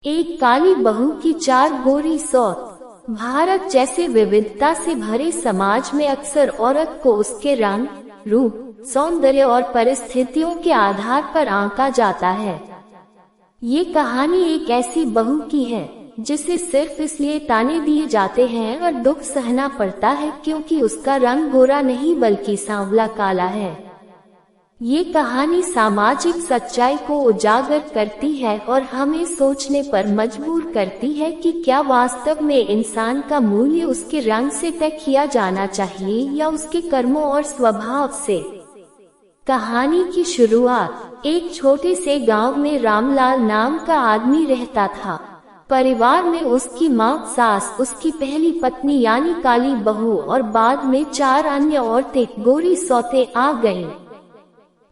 एक काली बहू की चार गोरी सौत। भारत जैसे विविधता से भरे समाज में अक्सर औरत को उसके रंग, रूप, सौंदर्य और परिस्थितियों के आधार पर आंका जाता है। ये कहानी एक ऐसी बहू की है जिसे सिर्फ इसलिए ताने दिए जाते हैं और दुख सहना पड़ता है क्योंकि उसका रंग गोरा नहीं बल्कि सांवला काला है। ये कहानी सामाजिक सच्चाई को उजागर करती है और हमें सोचने पर मजबूर करती है कि क्या वास्तव में इंसान का मूल्य उसके रंग से तय किया जाना चाहिए या उसके कर्मों और स्वभाव से। कहानी की शुरुआत एक छोटे से गांव में रामलाल नाम का आदमी रहता था। परिवार में उसकी माँ, सास, उसकी पहली पत्नी यानी काली बहू और बाद में 4 अन्य औरतें गोरी सौतें आ गईं।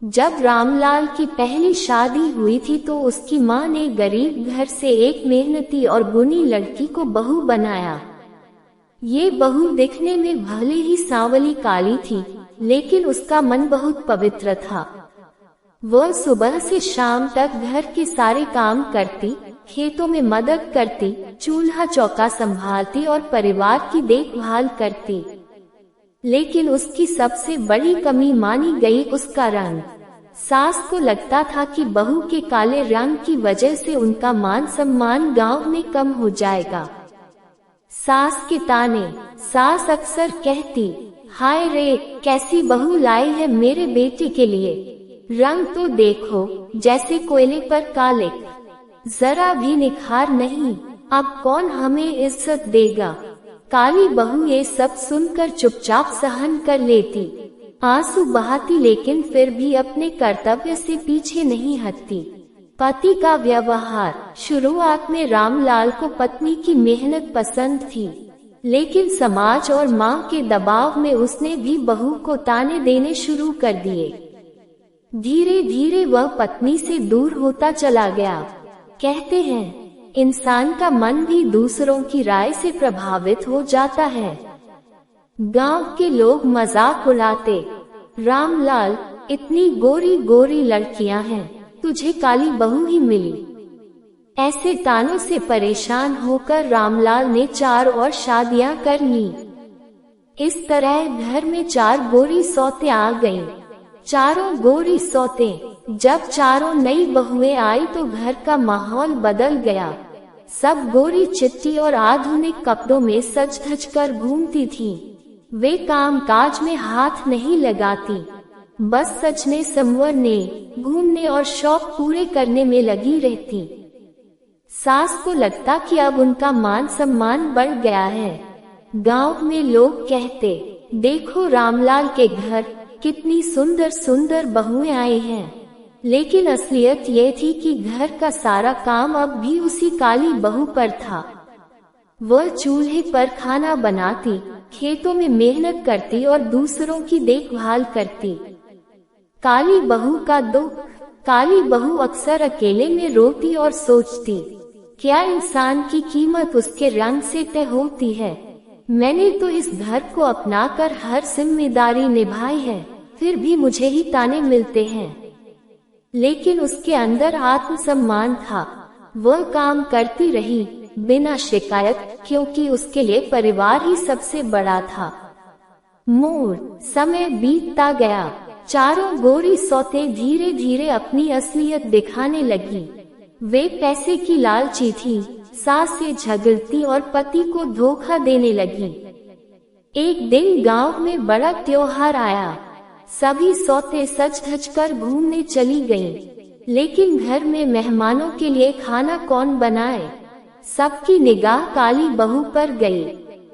जब रामलाल की पहली शादी हुई थी तो उसकी माँ ने गरीब घर से एक मेहनती और गुणी लड़की को बहू बनाया। ये बहू दिखने में भले ही सांवली काली थी, लेकिन उसका मन बहुत पवित्र था। वह सुबह से शाम तक घर के सारे काम करती, खेतों में मदद करती, चूल्हा चौका संभालती और परिवार की देखभाल करती। लेकिन उसकी सबसे बड़ी कमी मानी गई उसका रंग। सास को लगता था कि बहू के काले रंग की वजह से उनका मान सम्मान गांव में कम हो जाएगा। सास के ताने। सास अक्सर कहती, हाय रे, कैसी बहू लाई है मेरे बेटे के लिए, रंग तो देखो जैसे कोयले पर काले, जरा भी निखार नहीं, अब कौन हमें इज्जत देगा। काली बहू ये सब सुनकर चुपचाप सहन कर लेती, आंसू बहाती, लेकिन फिर भी अपने कर्तव्य से पीछे नहीं हटती। पति का व्यवहार। शुरुआत में रामलाल को पत्नी की मेहनत पसंद थी, लेकिन समाज और माँ के दबाव में उसने भी बहू को ताने देने शुरू कर दिए। धीरे धीरे वह पत्नी से दूर होता चला गया। कहते हैं, इंसान का मन भी दूसरों की राय से प्रभावित हो जाता है। गांव के लोग मजाक उड़ाते, रामलाल, इतनी गोरी गोरी लड़कियां हैं, तुझे काली बहू ही मिली। ऐसे तानों से परेशान होकर रामलाल ने 4 और शादियां कर ली। इस तरह घर में 4 गोरी सौतें आ गईं। चारों गोरी सौतें। जब चारों नई बहुएं आई तो घर का माहौल बदल गया। सब गोरी चिट्टी और आधुनिक कपड़ों में सज धज कर घूमती थीं। वे काम काज में हाथ नहीं लगाती, बस सजने, संवरने, घूमने और शौक पूरे करने में लगी रहती। सास को लगता कि अब उनका मान सम्मान बढ़ गया है। गांव में लोग कहते, देखो रामलाल के घर कितनी सुंदर सुंदर बहुएं आई हैं। लेकिन असलियत ये थी कि घर का सारा काम अब भी उसी काली बहू पर था। वह चूल्हे पर खाना बनाती, खेतों में मेहनत करती और दूसरों की देखभाल करती। काली बहू का दुख। काली बहू अक्सर अकेले में रोती और सोचती, क्या इंसान की कीमत उसके रंग से तय होती है। मैंने तो इस घर को अपनाकर हर जिम्मेदारी निभाई है, फिर भी मुझे ही ताने मिलते हैं। लेकिन उसके अंदर आत्मसम्मान था। वह काम करती रही बिना शिकायत, क्योंकि उसके लिए परिवार ही सबसे बड़ा था। मोड़। समय बीतता गया। चारों गोरी सौतें धीरे धीरे अपनी असलियत दिखाने लगी। वे पैसे की लालची थी, सास से झगड़ती और पति को धोखा देने लगी। एक दिन गांव में बड़ा त्योहार आया। सभी सौतें सज धज कर घूमने चली गईं। लेकिन घर में मेहमानों के लिए खाना कौन बनाए। सबकी निगाह काली बहू पर गई।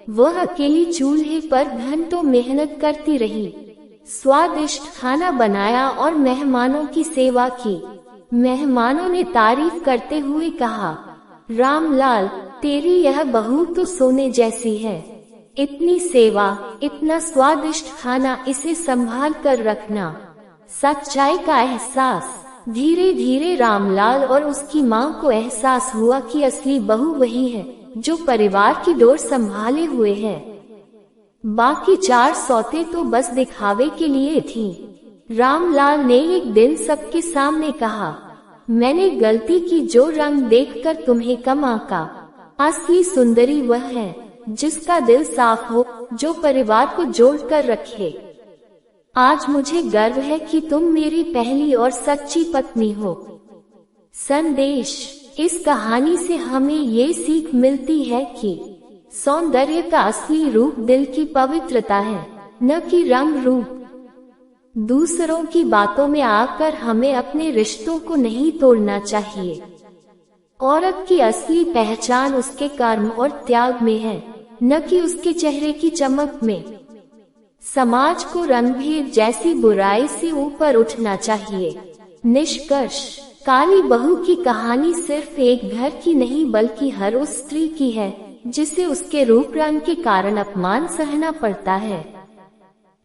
वह अकेली चूल्हे पर घंटों मेहनत करती रही, स्वादिष्ट खाना बनाया और मेहमानों की सेवा की। मेहमानों ने तारीफ करते हुए कहा, रामलाल, तेरी यह बहू तो सोने जैसी है। इतनी सेवा, इतना स्वादिष्ट खाना, इसे संभाल कर रखना। सच्चाई का एहसास। धीरे धीरे रामलाल और उसकी माँ को एहसास हुआ कि असली बहू वही है जो परिवार की डोर संभाले हुए है। बाकी 4 सौतें तो बस दिखावे के लिए थीं। रामलाल ने एक दिन सबके सामने कहा, मैंने गलती की जो रंग देखकर तुम्हें कम आंका। असली सुंदरी वह है जिसका दिल साफ हो, जो परिवार को जोड़कर रखे। आज मुझे गर्व है कि तुम मेरी पहली और सच्ची पत्नी हो। संदेश: इस कहानी से हमें ये सीख मिलती है कि सौंदर्य का असली रूप दिल की पवित्रता है, न कि रंग रूप। दूसरों की बातों में आकर हमें अपने रिश्तों को नहीं तोड़ना चाहिए। औरत की असली पहचान उसके कर्म और त्याग में है, न कि उसके चेहरे की चमक में। समाज को रंगभेद जैसी बुराई से ऊपर उठना चाहिए। निष्कर्ष: काली बहू की कहानी सिर्फ एक घर की नहीं बल्कि हर उस स्त्री की है जिसे उसके रूप रंग के कारण अपमान सहना पड़ता है।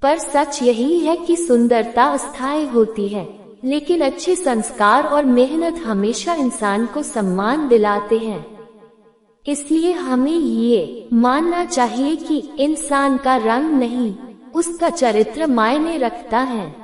पर सच यही है कि सुंदरता अस्थायी होती है, लेकिन अच्छे संस्कार और मेहनत हमेशा इंसान को सम्मान दिलाते हैं। इसलिए हमें ये मानना चाहिए कि इंसान का रंग नहीं, उसका चरित्र मायने रखता है।